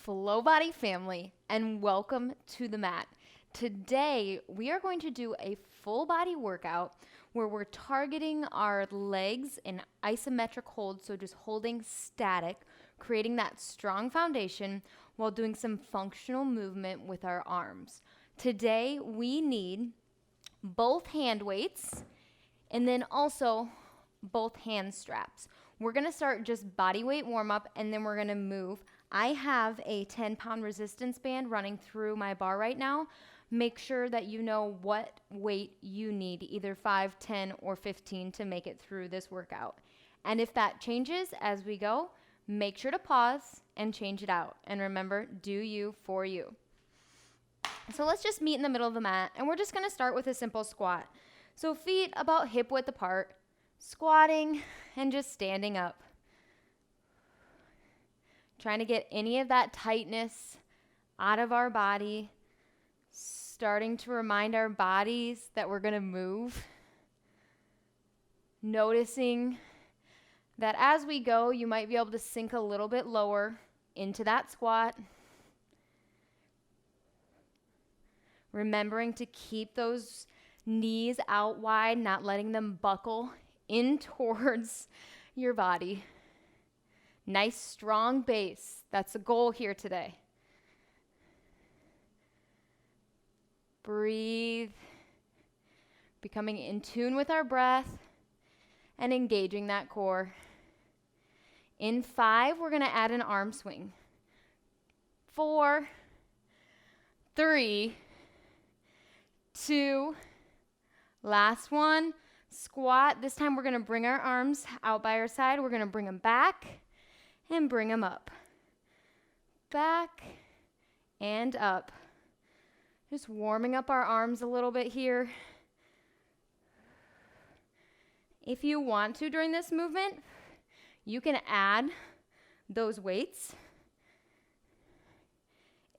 Flobody family, and welcome to the mat. Today, we are going to do a full body workout where we're targeting our legs in isometric hold, so just holding static, creating that strong foundation while doing some functional movement with our arms. Today, we need both hand weights and then also both hand straps. We're gonna start just body weight warm up and then we're gonna move. I have a 10-pound resistance band running through my bar right now. Make sure that you know what weight you need, either 5, 10, or 15 to make it through this workout. And if that changes as we go, make sure to pause and change it out. And remember, do you for you. So let's just meet in the middle of the mat, and we're just gonna start with a simple squat. So feet about hip width apart, squatting and just standing up. Trying to get any of that tightness out of our body, starting to remind our bodies that we're gonna move. Noticing that as we go, you might be able to sink a little bit lower into that squat. Remembering to keep those knees out wide, not letting them buckle in towards your body. Nice strong base. That's the goal here today. Breathe. Becoming in tune with our breath and engaging that core. In 5, we're gonna add an arm swing. 4, 3, 2, last one. Squat. This time we're gonna bring our arms out by our side. We're gonna bring them back and bring them up. Back and up. Just warming up our arms a little bit here. If you want to during this movement, you can add those weights.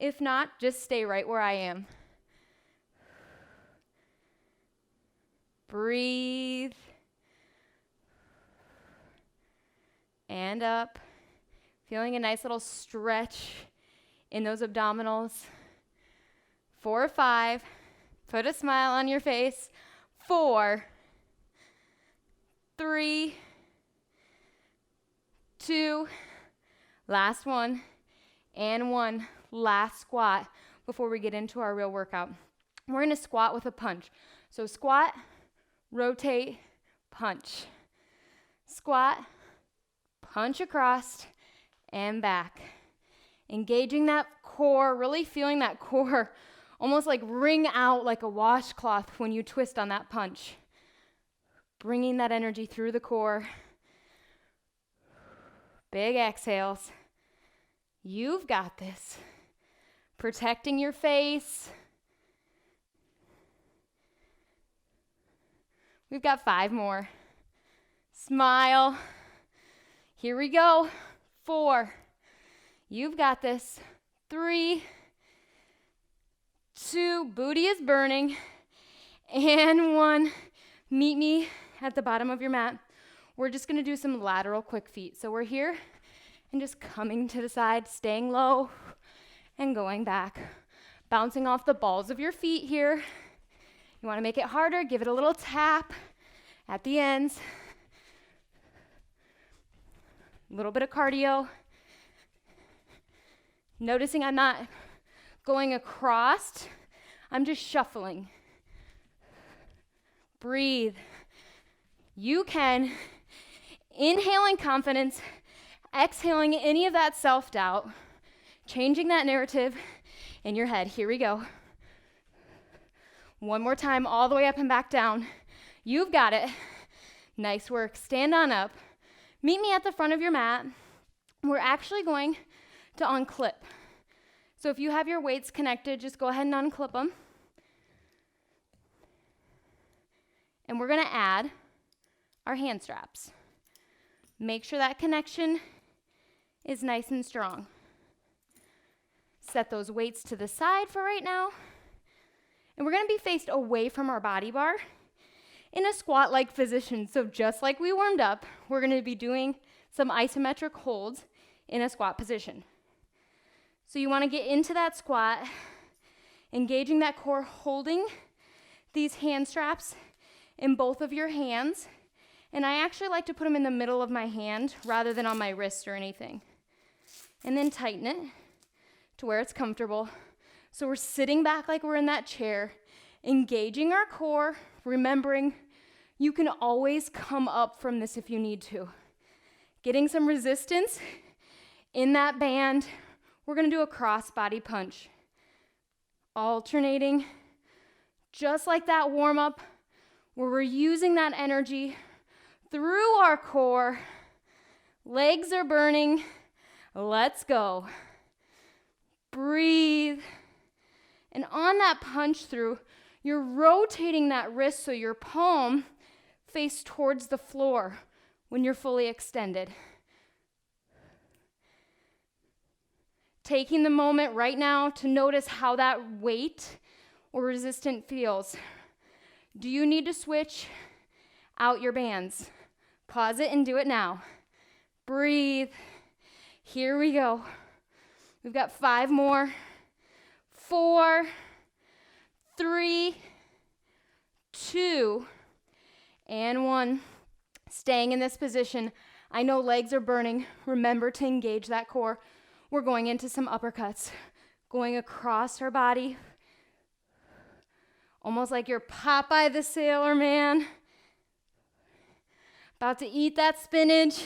If not, just stay right where I am. Breathe. And up. Feeling a nice little stretch in those abdominals. 4 or 5. Put a smile on your face. 4, 3, 2, last one, and 1. Last squat before we get into our real workout. We're gonna squat with a punch. So squat, rotate, punch. Squat, punch across, and back. Engaging that core, really feeling that core almost like wring out like a washcloth when you twist on that punch. Bringing that energy through the core. Big exhales. You've got this. Protecting your face. We've got 5 more. Smile. Here we go. 4. You've got this. 3, 2, booty is burning. And 1. Meet me at the bottom of your mat. We're just gonna do some lateral quick feet. So we're here and just coming to the side, staying low and going back. Bouncing off the balls of your feet here. You wanna make it harder, give it a little tap at the ends. A little bit of cardio. Noticing I'm not going across, I'm just shuffling. Breathe. You can, inhaling confidence, exhaling any of that self-doubt, changing that narrative in your head. Here we go. 1 more time, all the way up and back down. You've got it. Nice work. Stand on up. Meet me at the front of your mat. We're actually going to unclip. So if you have your weights connected, just go ahead and unclip them. And we're gonna add our hand straps. Make sure that connection is nice and strong. Set those weights to the side for right now. And we're gonna be faced away from our body bar in a squat-like position. So just like we warmed up, we're gonna be doing some isometric holds in a squat position. So you want to get into that squat, engaging that core, holding these hand straps in both of your hands. And I actually like to put them in the middle of my hand rather than on my wrist or anything. And then tighten it to where it's comfortable. So we're sitting back like we're in that chair, engaging our core, remembering you can always come up from this if you need to. Getting some resistance in that band. We're gonna do a cross body punch. Alternating, just like that warm up, where we're using that energy through our core. Legs are burning. Let's go. Breathe. And on that punch through, you're rotating that wrist so your palm face towards the floor when you're fully extended. Taking the moment right now to notice how that weight or resistance feels. Do you need to switch out your bands? Pause it and do it now. Breathe. Here we go. We've got 5 more. 4, 3, 2, and 1. Staying in this position. I know legs are burning. Remember to engage that core. We're going into some uppercuts. Going across our body. Almost like you're Popeye the Sailor Man. About to eat that spinach.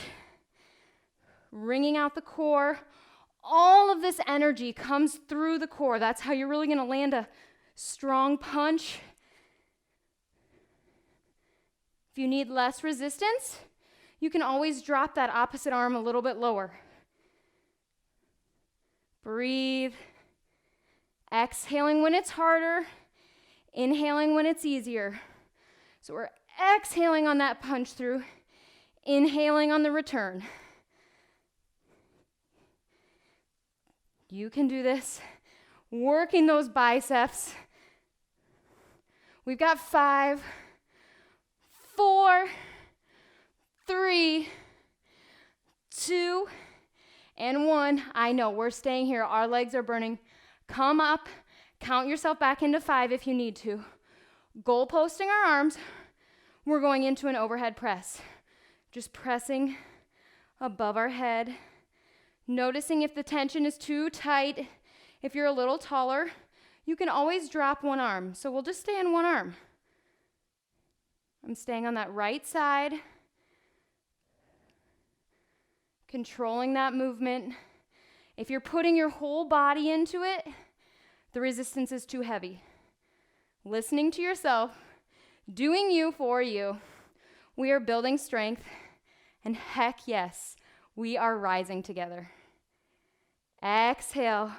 Wringing out the core. All of this energy comes through the core. That's how you're really going to land a strong punch. If you need less resistance, you can always drop that opposite arm a little bit lower. Breathe. Exhaling when it's harder. Inhaling when it's easier. So we're exhaling on that punch through. Inhaling on the return. You can do this. Working those biceps. We've got 5, 4, 3, 2, and 1. I know, we're staying here. Our legs are burning. Come up. Count yourself back into 5 if you need to. Goal posting our arms. We're going into an overhead press. Just pressing above our head. Noticing if the tension is too tight. If you're a little taller, you can always drop one arm. So we'll just stay on one arm. I'm staying on that right side. Controlling that movement. If you're putting your whole body into it, the resistance is too heavy. Listening to yourself, doing you for you. We are building strength, and heck yes, we are rising together. Exhale.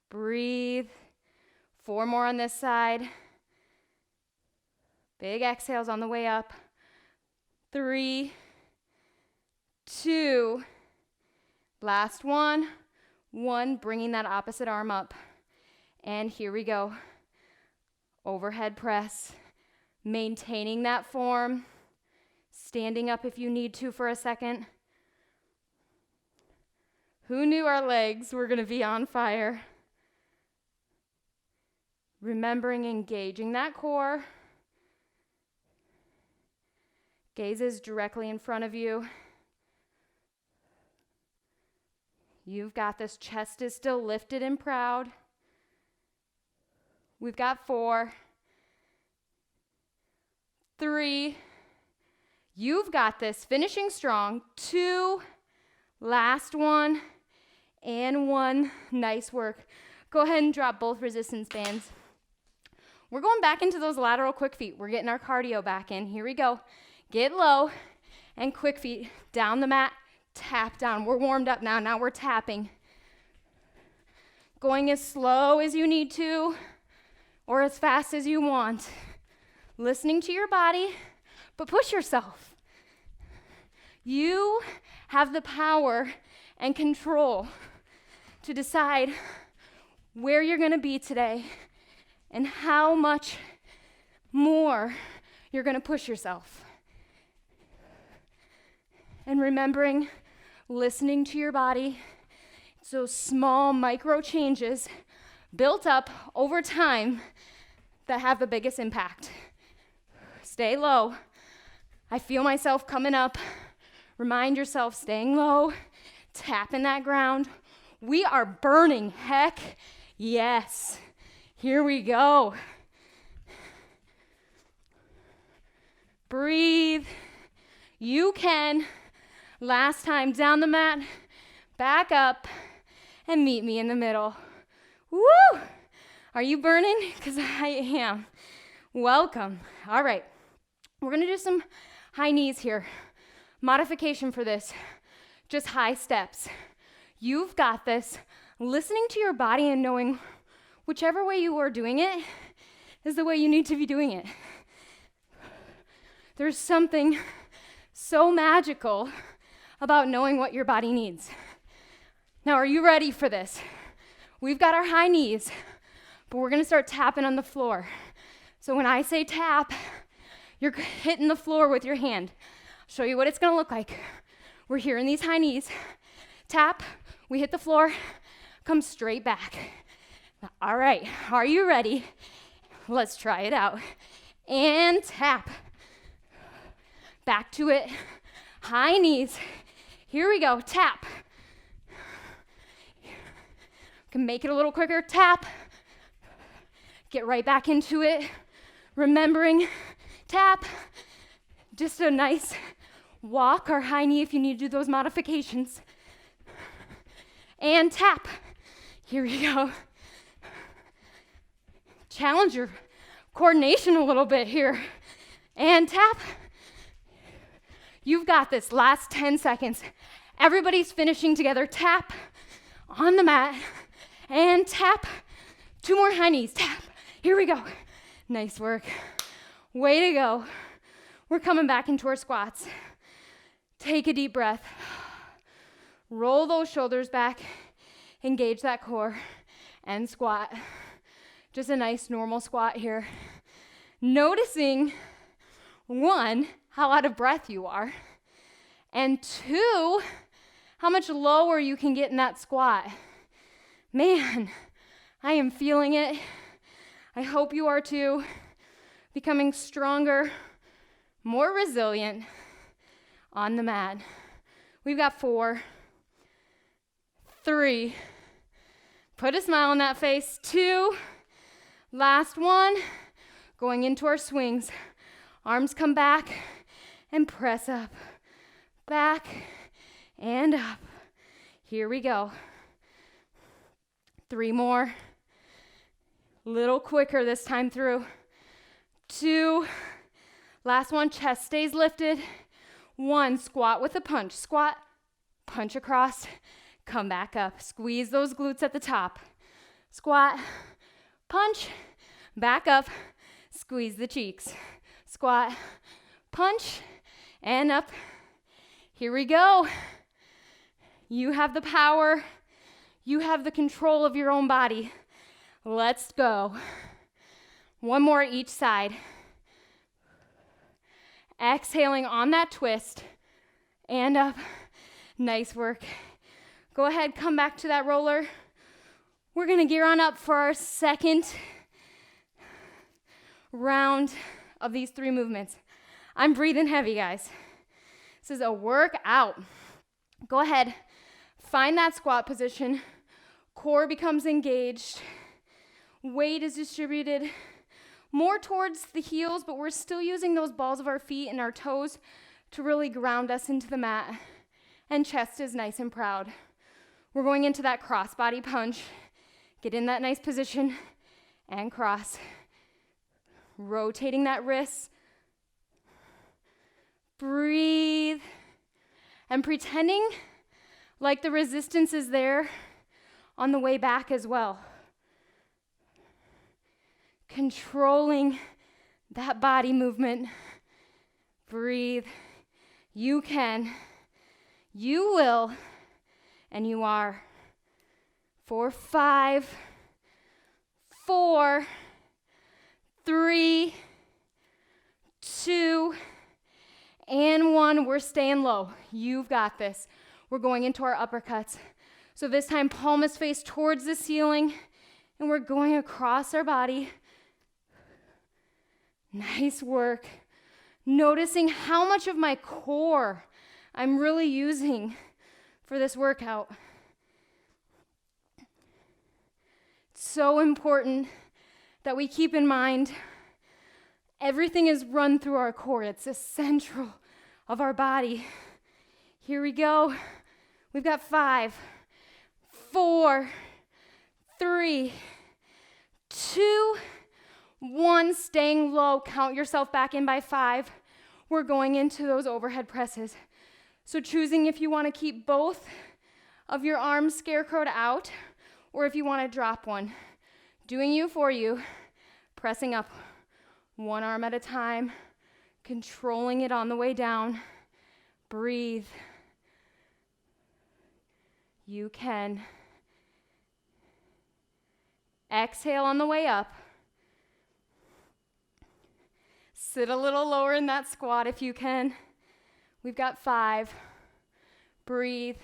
Breathe. 4 more on this side. Big exhales on the way up. 3, 2, last one. 1, bringing that opposite arm up. And here we go. Overhead press. Maintaining that form. Standing up if you need to for a second. Who knew our legs were going to be on fire? Remembering engaging that core. Gaze is directly in front of you. You've got this. Chest is still lifted and proud. We've got 4, 3. You've got this. Finishing strong. 2, last one, and 1. Nice work. Go ahead and drop both resistance bands. We're going back into those lateral quick feet. We're getting our cardio back in. Here we go. Get low and quick feet down the mat. Tap down. We're warmed up now. Now we're tapping. Going as slow as you need to or as fast as you want. Listening to your body, but push yourself. You have the power and control to decide where you're going to be today and how much more you're going to push yourself. And remembering, listening to your body, So small micro changes built up over time that have the biggest impact. Stay low. I feel myself coming up. Remind yourself, staying low, tapping that ground. We are burning, heck yes. Here we go. Breathe. You can. Last time, down the mat, back up, and meet me in the middle. Woo! Are you burning? Because I am. Welcome. All right. We're going to do some high knees here. Modification for this, just high steps. You've got this. Listening to your body and knowing whichever way you are doing it is the way you need to be doing it. There's something so magical about knowing what your body needs. Now, are you ready for this? We've got our high knees, but we're gonna start tapping on the floor. So when I say tap, you're hitting the floor with your hand. I'll show you what it's gonna look like. We're here in these high knees. Tap, we hit the floor, come straight back. All right, are you ready? Let's try it out. And tap. Back to it. High knees. Here we go, tap. Can make it a little quicker, tap. Get right back into it. Remembering, tap. Just a nice walk or high knee if you need to do those modifications. And tap. Here we go. Challenge your coordination a little bit here. And tap. You've got this. Last 10 seconds. Everybody's finishing together. Tap on the mat. And tap. 2 more high knees. Tap. Here we go. Nice work. Way to go. We're coming back into our squats. Take a deep breath. Roll those shoulders back. Engage that core. And squat. Just a nice normal squat here. Noticing, 1, how out of breath you are. And 2, how much lower you can get in that squat. Man, I am feeling it. I hope you are too. Becoming stronger, more resilient on the mat. We've got 4, 3, put a smile on that face, 2, last one, going into our swings. Arms come back and press up, back and up. Here we go. 3 more. Little quicker this time through. 2. Last one, chest stays lifted. 1, squat with a punch. Squat, punch across, come back up. Squeeze those glutes at the top. Squat, punch, back up, squeeze the cheeks. Squat, punch, and up. Here we go. You have the power. You have the control of your own body. Let's go. 1 more each side. Exhaling on that twist. And up. Nice work. Go ahead, come back to that roller. We're gonna gear on up for our second round of these 3 movements. I'm breathing heavy, guys. This is a workout. Go ahead, find that squat position. Core becomes engaged. Weight is distributed more towards the heels, but we're still using those balls of our feet and our toes to really ground us into the mat. And chest is nice and proud. We're going into that cross-body punch. Get in that nice position and cross. Rotating that wrist. Breathe. And pretending like the resistance is there on the way back as well. Controlling that body movement. Breathe. You can. You will. And you are. 4, 5, 4, 3, 2, and 1. We're staying low. You've got this. We're going into our uppercuts. So this time, palm is faced towards the ceiling, and we're going across our body. Nice work. Noticing how much of my core I'm really using for this workout. It's so important that we keep in mind everything is run through our core. It's the central of our body. Here we go. We've got 5, 4, 3, 2, 1. Staying low. Count yourself back in by 5. We're going into those overhead presses. So choosing if you want to keep both of your arms scarecrowed out or if you want to drop one. Doing you for you. Pressing up one arm at a time. Controlling it on the way down. Breathe. You can. Exhale on the way up. Sit a little lower in that squat if you can. We've got 5. Breathe.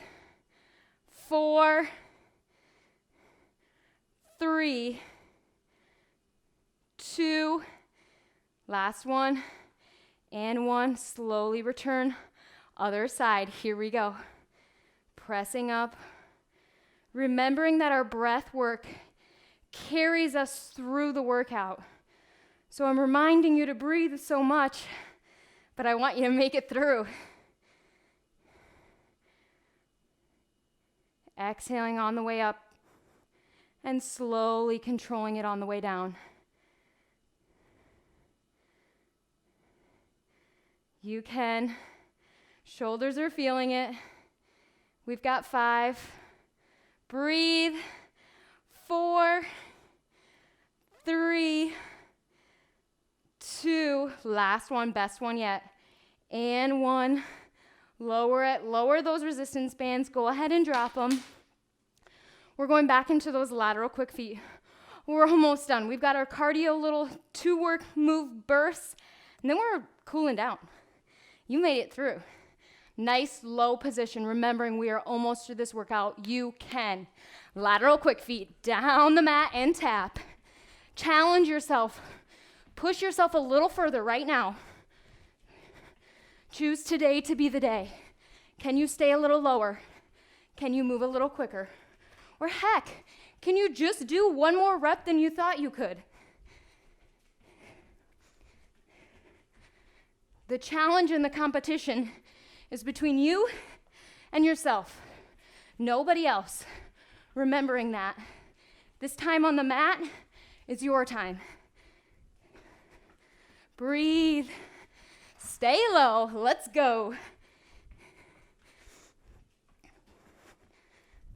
4, 3, 2, last one, and 1. Slowly return. Other side. Here we go. Pressing up. Remembering that our breath work carries us through the workout. So I'm reminding you to breathe so much, but I want you to make it through. Exhaling on the way up and slowly controlling it on the way down. You can. Shoulders are feeling it. We've got 5. Breathe. 4, 3, 2, last one, best one yet, and 1. Lower it, lower those resistance bands. Go ahead and drop them. We're going back into those lateral quick feet. We're almost done. We've got our cardio little 2-work move bursts, and then we're cooling down. You made it through. Nice low position, remembering we are almost through this workout. You can. Lateral quick feet, down the mat and tap. Challenge yourself. Push yourself a little further right now. Choose today to be the day. Can you stay a little lower? Can you move a little quicker? Or heck, can you just do one more rep than you thought you could? The challenge and the competition is between you and yourself. Nobody else. Remembering that. This time on the mat is your time. Breathe. Stay low. Let's go.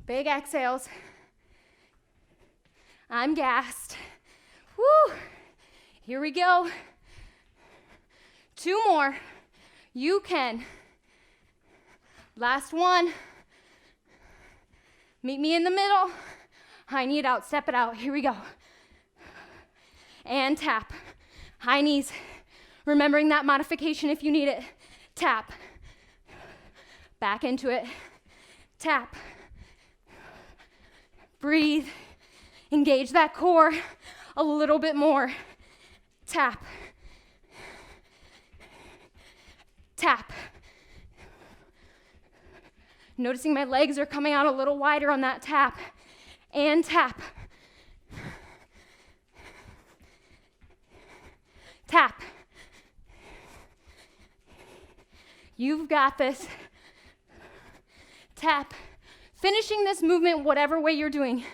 Big exhales. I'm gassed. Woo! Here we go. 2 more. You can. Last one. Meet me in the middle. High knee it out. Step it out. Here we go. And tap. High knees. Remembering that modification if you need it. Tap. Back into it. Tap. Breathe. Engage that core a little bit more. Tap. Tap. Noticing my legs are coming out a little wider on that tap. And tap. Tap. You've got this. Tap. Finishing this movement whatever way you're doing.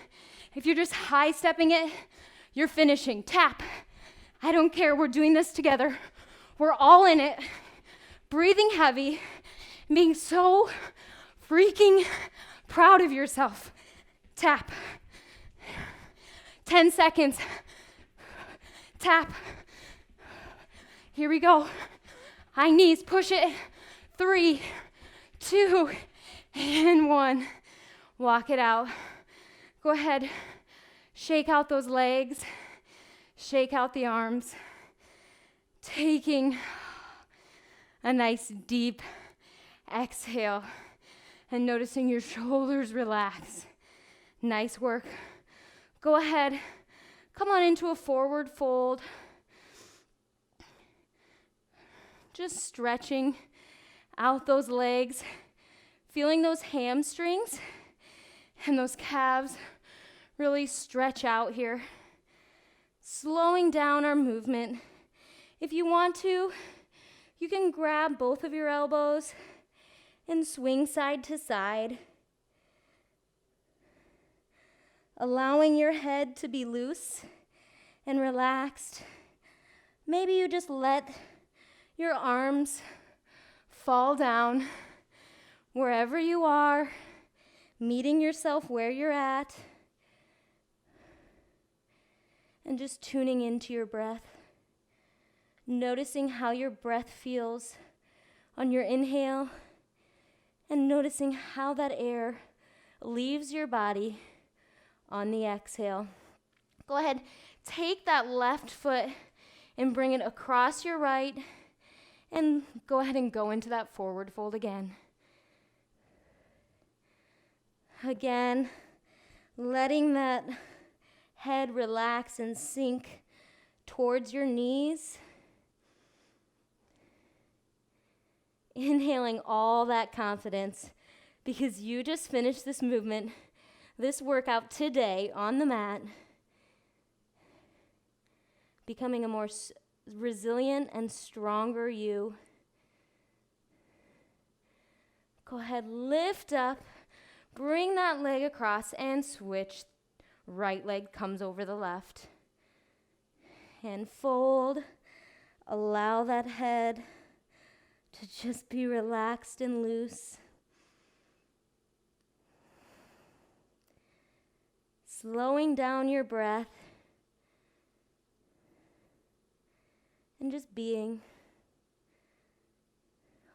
If you're just high stepping it, you're finishing. Tap. I don't care. We're doing this together. We're all in it. Breathing heavy. Being so freaking proud of yourself. Tap. 10 seconds. Tap. Here we go. High knees, push it. 3, 2, and 1. Walk it out. Go ahead. Shake out those legs. Shake out the arms. Taking a nice deep exhale and noticing your shoulders relax. Nice work. Go ahead. Come on into a forward fold. Just stretching out those legs, feeling those hamstrings and those calves really stretch out here. Slowing down our movement. If you want to, you can grab both of your elbows and swing side to side, allowing your head to be loose and relaxed. Maybe you just let your arms fall down wherever you are, meeting yourself where you're at, and just tuning into your breath. Noticing how your breath feels on your inhale, and noticing how that air leaves your body on the exhale. Go ahead, take that left foot and bring it across your right, and go ahead and go into that forward fold again. Again, letting that head relax and sink towards your knees. Inhaling all that confidence because you just finished this movement, this workout today on the mat, becoming a more resilient and stronger you. Go ahead, lift up, bring that leg across and switch. Right leg comes over the left. And fold. Allow that head to just be relaxed and loose. Slowing down your breath. And just being.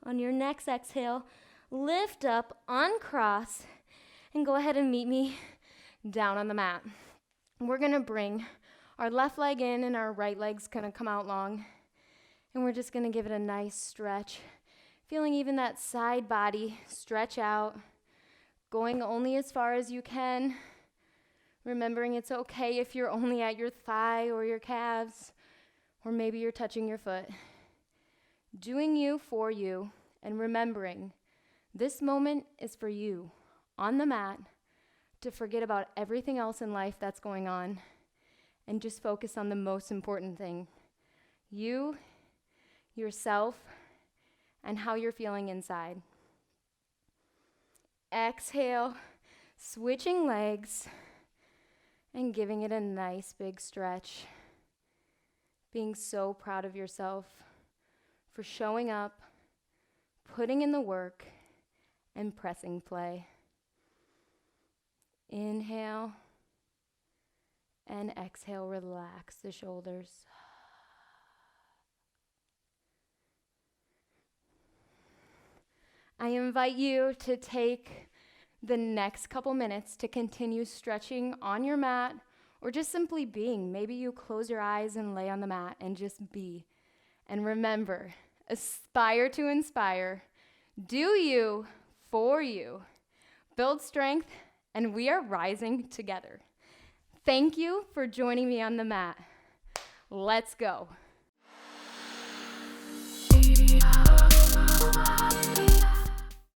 On your next exhale, lift up, uncross, and go ahead and meet me down on the mat. We're gonna bring our left leg in and our right leg's gonna come out long. And we're just gonna give it a nice stretch. Feeling even that side body stretch out, going only as far as you can. Remembering it's okay if you're only at your thigh or your calves, or maybe you're touching your foot. Doing you for you, and remembering this moment is for you on the mat to forget about everything else in life that's going on and just focus on the most important thing. You, yourself, and how you're feeling inside. Exhale, switching legs, and giving it a nice big stretch. Being so proud of yourself for showing up, putting in the work, and pressing play. Inhale, and exhale, relax the shoulders. I invite you to take the next couple minutes to continue stretching on your mat or just simply being. Maybe you close your eyes and lay on the mat and just be. And remember, aspire to inspire. Do you for you. Build strength, and we are rising together. Thank you for joining me on the mat. Let's go.